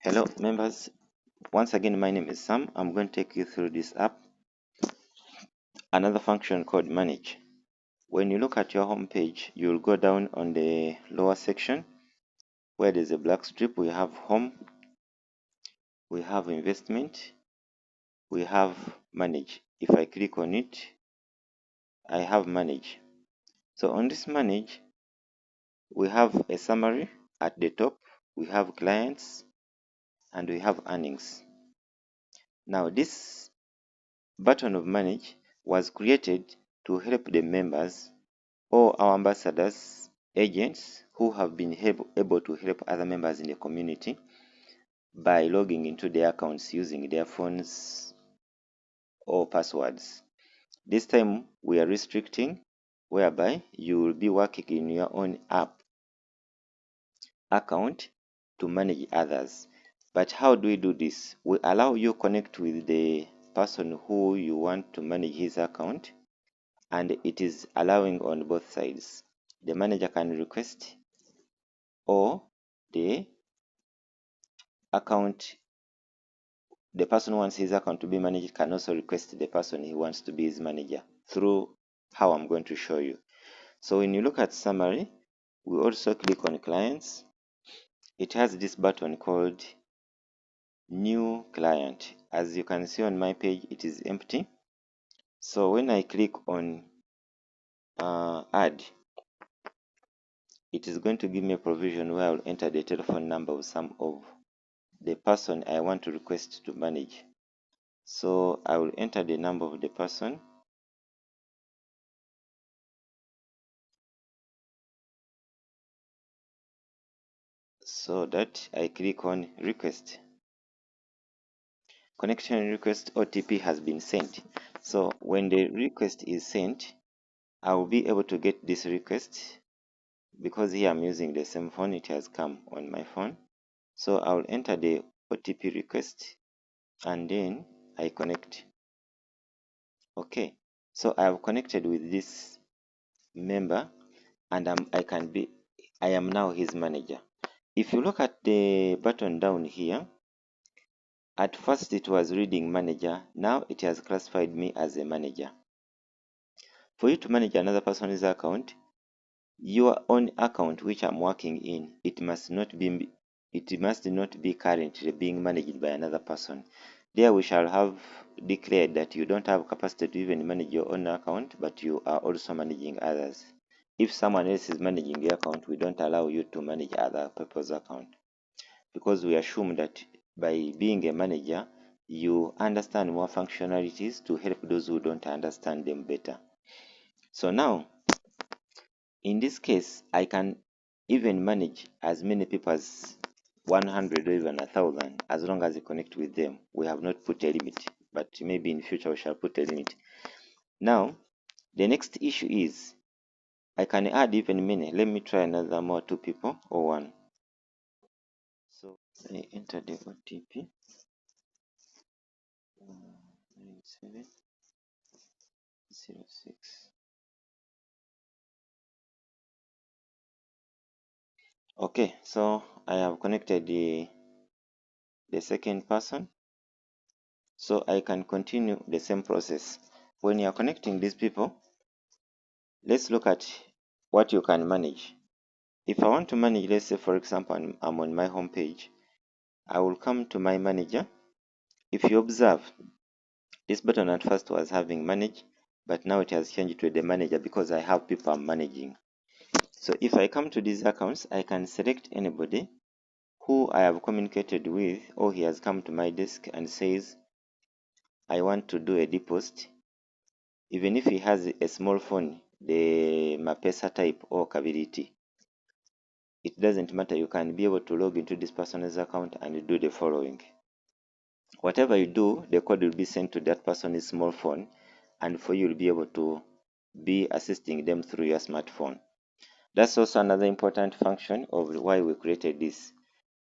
Hello members, once again my name is Sam. I'm going to take you through this app, another function called manage. When you look at your home page, you'll go down on the lower section where there's a black strip. We have home, we have investment, we have manage. If I click on it, I have manage. So on this manage, we have a summary at the top, we have clients, and we have earnings. Now this button of manage was created to help the members or our ambassadors, agents who have been able to help other members in the community by logging into their accounts using their phones or passwords. This time we are restricting whereby you will be working in your own app account to manage others. But how do we do this? We allow you connect with the person who you want to manage his account, and it is allowing on both sides. The manager can request, or the person who wants his account to be managed can also request the person he wants to be his manager through how I'm going to show you. So when you look at summary, we also click on clients. It has this button called new client. As you can see on my page, it is empty. So when I click on add, it is going to give me a provision where I'll enter the telephone number of some of the person I want to request to manage. So I will enter the number of the person. So that I click on request. Connection request OTP has been sent. So when the request is sent, I will be able to get this request because here I'm using the same phone. It has come on my phone. So I will enter the OTP request and then I connect. Okay, so I have connected with this member and I am now his manager. If you look at the button down here, at first it was reading manager, now it has classified me as a manager. For you to manage another person's account, your own account which I'm working in, it must not be currently being managed by another person. There we shall have declared that you don't have capacity to even manage your own account, but you are also managing others. If someone else is managing the account, we don't allow you to manage other people's account, because we assume that by being a manager, you understand more functionalities to help those who don't understand them better. So now, in this case, I can even manage as many people as 100 or even 1,000 as long as you connect with them. We have not put a limit, but maybe in future we shall put a limit. Now, the next issue is I can add even many. Let me try another more 2 people or 1. So I enter the OTP. 9706. Okay, so I have connected the second person, so I can continue the same process. When you are connecting these people, let's look at what you can manage. If I want to manage, let's say for example I'm on my home page, I will come to my manager. If you observe, this button at first was having manage, but now it has changed to the manager because I have people I'm managing. So if I come to these accounts, I can select anybody who I have communicated with, or he has come to my desk and says, I want to do a deposit. Even if he has a small phone, the Mapesa type or Kability, it doesn't matter. You can be able to log into this person's account and do the following. Whatever you do, the code will be sent to that person's small phone, and for you will be able to be assisting them through your smartphone. That's also another important function of why we created this,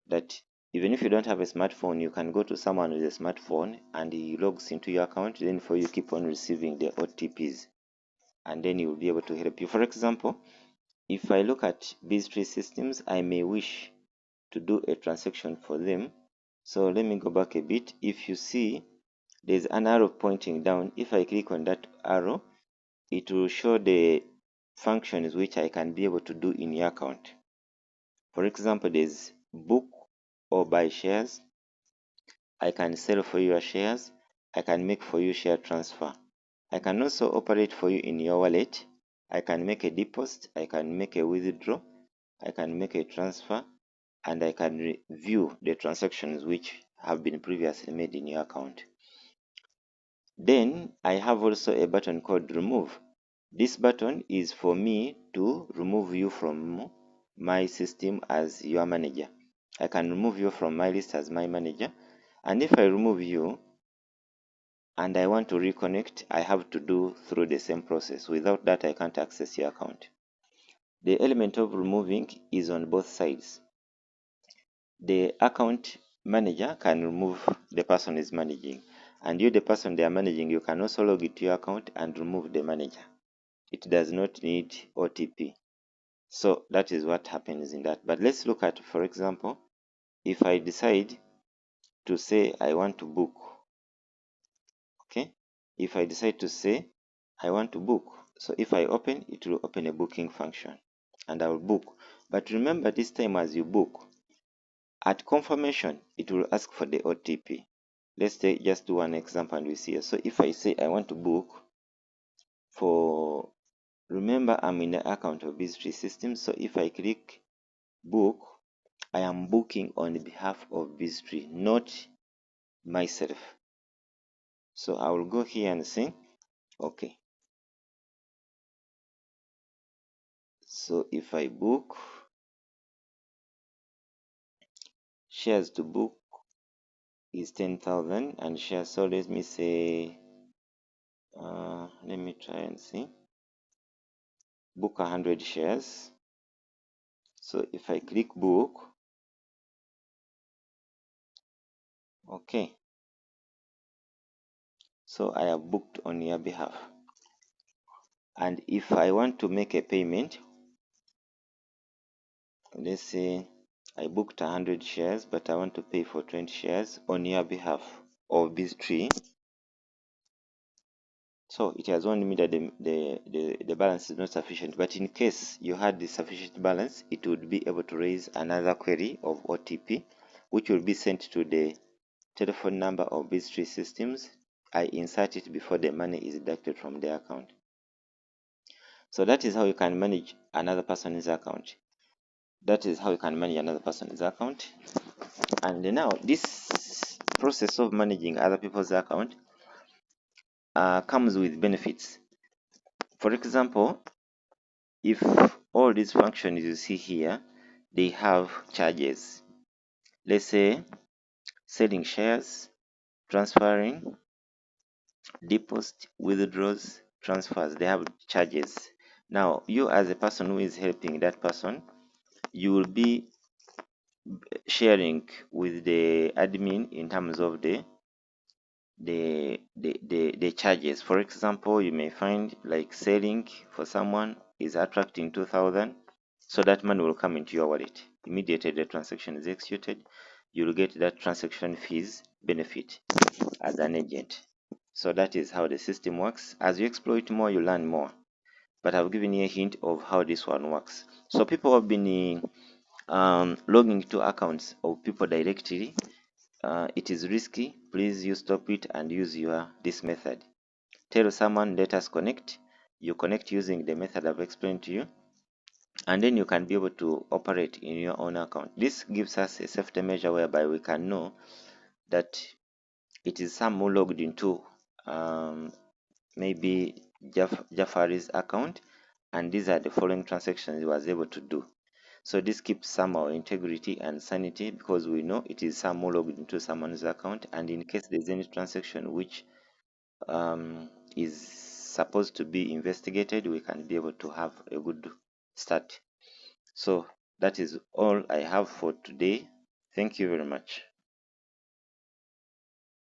that even if you don't have a smartphone, you can go to someone with a smartphone and he logs into your account, then for you keep on receiving the OTPs, and then he will be able to help you. For example, if I look at these 3 systems, I may wish to do a transaction for them So let me go back a bit. If you see there's an arrow pointing down, if I click on that arrow, it will show the functions which I can be able to do in your account. For example, there's book or buy shares. I can sell for your shares. I can make for you share transfer. I can also operate for you in your wallet. I can make a deposit. I can make a withdraw. I can make a transfer, and I can review the transactions which have been previously made in your account. Then I have also a button called remove. This button is for me to remove you from my system as your manager. I can remove you from my list as my manager, and if I remove you and I want to reconnect, I have to do through the same process. Without that, I can't access your account. The element of removing is on both sides. The account manager can remove the person is managing, and you, the person they are managing, you can also log into your account and remove the manager. It does not need OTP. So that is what happens in that. But let's look at, for example, if I decide to say I want to book, okay, if I decide to say I want to book, so if I open, it will open a booking function and I will book. But remember, this time as you book, at confirmation, it will ask for the OTP. Let's just do one example and we see. So if I say I want to book for, remember I'm in the account of BizTree Systems, so if I click book, I am booking on behalf of BizTree, not myself. So I will go here and say, okay. So if I book, shares to book is 10,000 and shares. So let me say, let me try and see, book 100 shares. So if I click book, okay, so I have booked on your behalf. And if I want to make a payment, let's say I booked 100 shares, but I want to pay for 20 shares on your behalf of BizTree. So it has warned me that the balance is not sufficient, but in case you had the sufficient balance, it would be able to raise another query of OTP, which will be sent to the telephone number of BizTree Systems. I insert it before the money is deducted from the account. So that is how you can manage another person's account. That is how you can manage another person's account. And now this process of managing other people's account comes with benefits. For example, if all these functions you see here, they have charges. Let's say selling shares, transferring, deposit, withdraws, transfers, they have charges. Now, you as a person who is helping that person, you will be sharing with the admin in terms of the charges. For example, you may find like selling for someone is attracting 2,000, so that money will come into your wallet immediately the transaction is executed. You will get that transaction fees benefit as an agent. So that is how the system works. As you exploit more, you learn more, but I've given you a hint of how this one works. So people have been logging to accounts of people directly. It is risky. Please you stop it and use this method. Tell someone, let us connect. You connect using the method I've explained to you, and then you can be able to operate in your own account. This gives us a safety measure whereby we can know that it is Sam who logged into maybe Jafari's account, and these are the following transactions he was able to do. So this keeps some our integrity and sanity, because we know it is Sam who logged into someone's account, and in case there's any transaction which is supposed to be investigated, we can be able to have a good start. So that is all I have for today. Thank you very much.